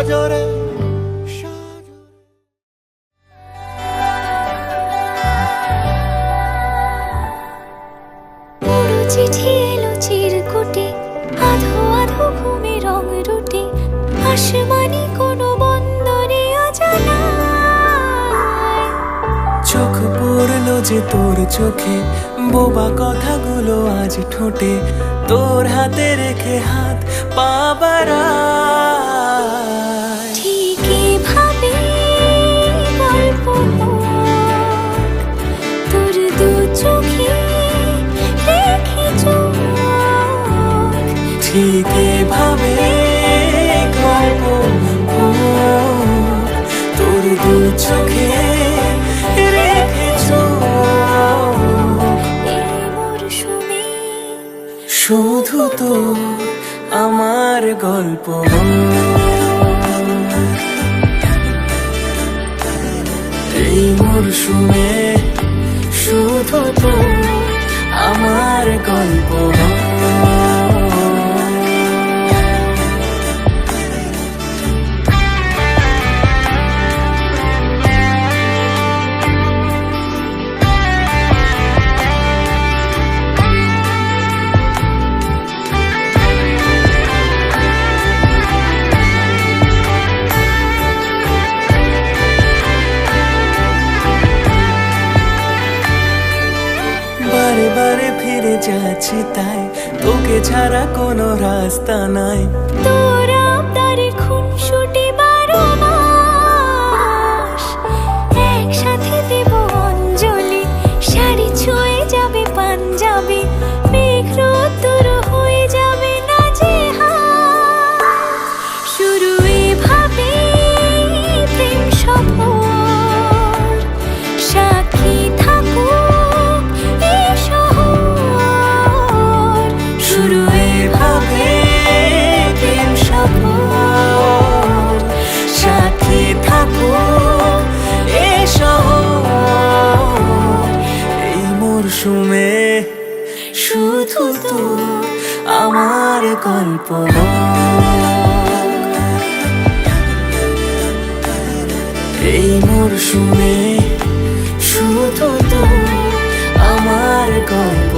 সাজরে। চিঠি এলো চিরকুটে, আধো আধো ঘুমে রং রুটে, আসমানি কোনো বন্দরে অজানায়। চোখ পড়লো যে তোর চোখে, বোবা কথাগুলো আজ ঠোঁটে, তোর হাতে রেখে হাত পা বাড়ায়। ঠিক এভাবে গল্প তোর দু চোখে রেখে চোখ, ঠিক এভাবে গল্প তোর দু চোখে রেখে চোখ। এই মরশুমে শুধু তো আমার গল্প, এই মরশুমে শুধু তো আমার গল্প। বারে বারে ফিরে যাচ্ছি তাই, তোকে ছাড়া কোনো রাস্তা নাই। তোর আবদারে খুনসুটি 12 মাস, একসাথে দেব অঞ্জলি, শাড়ি ছুঁয়ে যাবে পাঞ্জাবি, মেঘ রোদ্দুর হয়ে যাবে নাজেহাল। শুরু এভাবে প্রেম সফর, সাক্ষী থাকুক এই শহর। শুরু এভাবে প্রেম সফর, সাথী থাকুক এ শহর। এই মরশুমে শুধু তো আমার গল্প, এই মরশুমে শুধু তো আমার গল্প।